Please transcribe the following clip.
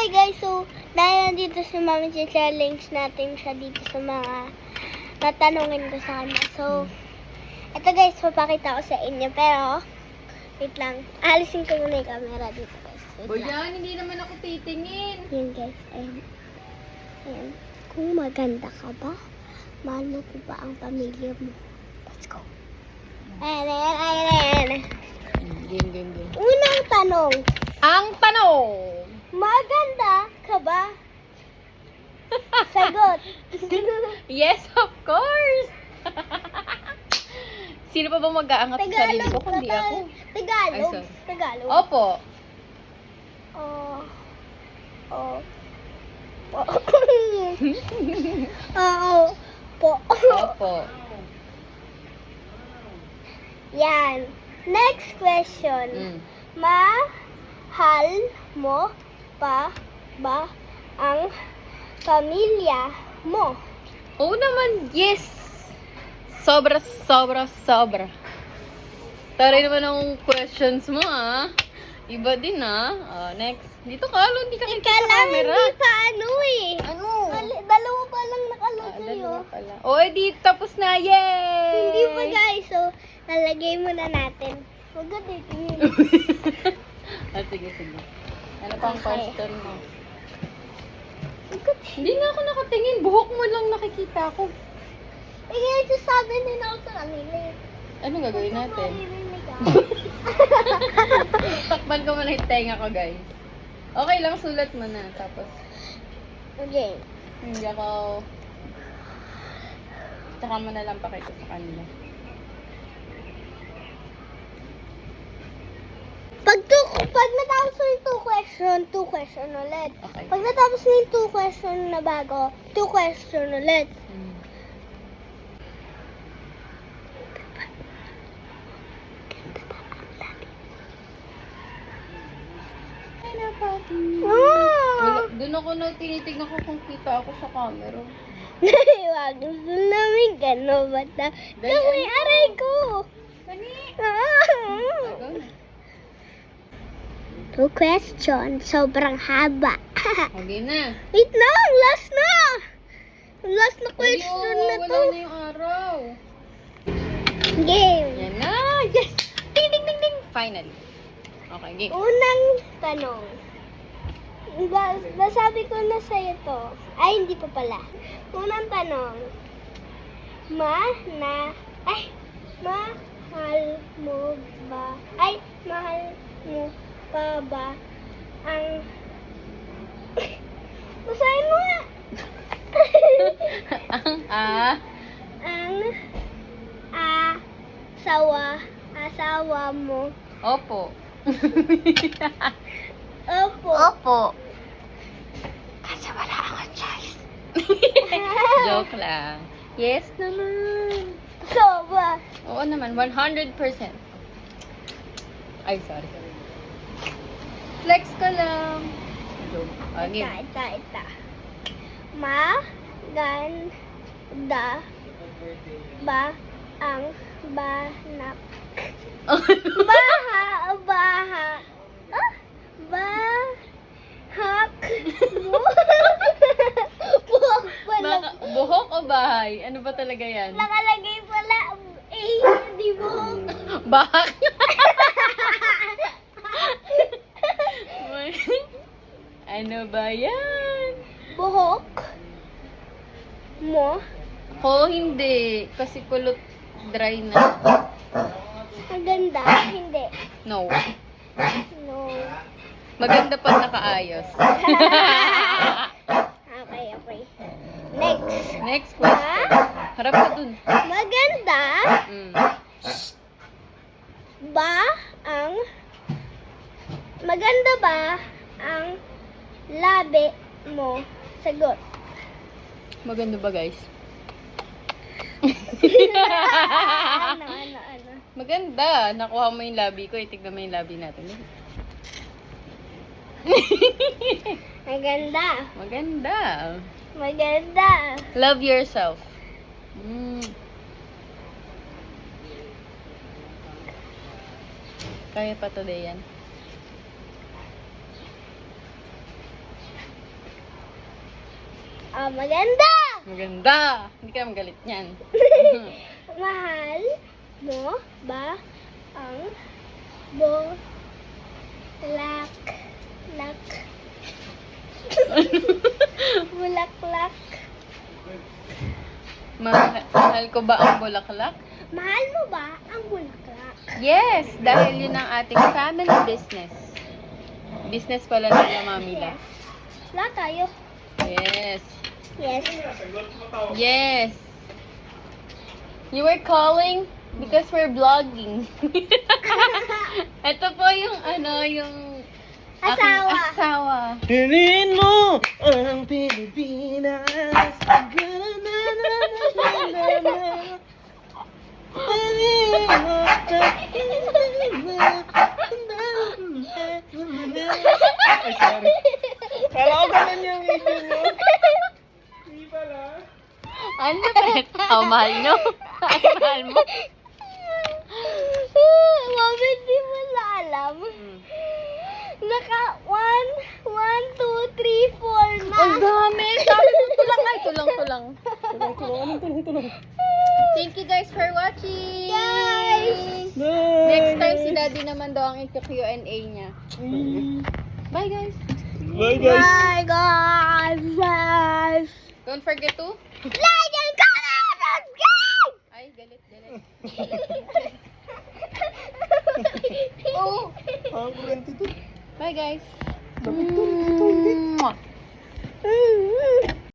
Hi guys, so dahil nandito si Mami Chicha, links natin siya dito sa mga tatanungin ko sa kanya. So, ito guys, papakita ko sa inyo. Pero, wait lang. Alisin ko muna yung camera dito guys. Wait lang. Boyan, hindi naman ako titingin. Yan guys, ayan. Ayan. Kung maganda ka ba, mahal mo ko ba ang pamilya mo? Let's go. Ayan, ayan, ayan, ayan. Game. Unang tanong, Ang tanong! maganda ka ba? Sagot. Yes, of course! Sino pa ba mag-aangat sa sarili ko kundi ako? Tagalog. Ay, sorry. Tagalog. Opo. Oh. Oo. Po. Opo. Yan. Next question. Mm. Mahal mo pa ba ang pamilya mo? Oo naman, yes! Sobra. Taray naman ang questions mo, ah. Iba din, ah. Next. Dito ka, hindi ka kita sa camera. Hindi pa ano eh. Ano? Dalawa pa lang nakalagay Dalawa oh. pala. O, di tapos na. Yay! Hindi pa guys. So, lalagay muna natin. Huwag ka titingin. Sige. Ano pa ang Okay. question mo? Huwag ka Hindi nga ako nakatingin. Buhok mo lang nakikita ko. Eh, kaya sabi din ako sa kanila eh. Anong gagawin natin? Maririnig ako. Takpan ko muna yung tenga ko, guys. Okay lang, sulat mo na. Tapos, Okay. hindi ako... Tsaka mo na lang pakita sa kanila. Pag natapos mo yung two question ulit. Okay. Pag natapos mo yung two question na bago, two question ulit. Wala, doon ako tinitignan ko kung kita ako sa camera. Wag, gusto namin gano'n bata. Dahil Kamay ano? aray ko. Kani? Ah. Two question, sobrang haba. Okay na. Wait lang, last na. Last na question na Wala to. na yung araw. Game. Yan na. Yes! Ding! Finally. Okay, game. Unang tanong. Nasabi ko na sa'yo to. Ay, hindi pa pala. Unang tanong. Mahal mo ba? Ay, mahal mo pa ba ang... Basahin mo nga. Ang asawa mo. Opo. Opo. Kasi wala akong choice. Joke lang. Yes naman. Sobra. Oo naman, 100%. Ay, sorry. Flex ko lang. Joke. Okay. Ita. Maganda ba ang banak? Bahak mo? Buhok pala. Buhok o bahay? Ano ba talaga yan? Nakalagay pala. Hindi buhok. Bahak. Ano ba yan? Buhok mo? Ako hindi. Kasi kulot dry na. Maganda? Hindi. No. No. Maganda pag nakaayos. Okay. Next. Next question. Harap ka dun. Maganda Mm. maganda ba ang labi mo? Sagot. Maganda ba, guys? Ano? Maganda. Nakuha mo yung labi ko. Itignan mo yung labi natin. Maganda. Maganda. Love yourself. Kaya pa today yan. Maganda! Maganda. Hindi ka magalit niyan. Mahal mo ba ang bulaklak? Bulaklak. Mahal ko ba ang bulaklak? Mahal mo ba ang bulaklak? Yes, dahil yun ang ating family business. Business pala nila, Mami La. Wala tayo. Yes. Yes. Yes. You were calling because we're vlogging. Ito po yung yung aking Asawa. asawa. Piliin mo ang Pilipinas. Ay, sorry. Kala ko ganun yung video mo. Hindi pala. Ano ba? Mahal nyo? Ay, mahal mo? Mami, di mo na alam. Naka 1, 2, 3, 4 na. Ang dami! Sabi ko, tulang ay, tulang. Tulong. Thank you guys for watching! Guys! Next time, si Daddy naman daw ang ika-Q&A niya. Bye guys! Bye, guys. Bye, guys! Don't forget to... Like and comment! Subscribe! Ay, galit. Oh! Ang kuryente to. Bye guys! Bakit to?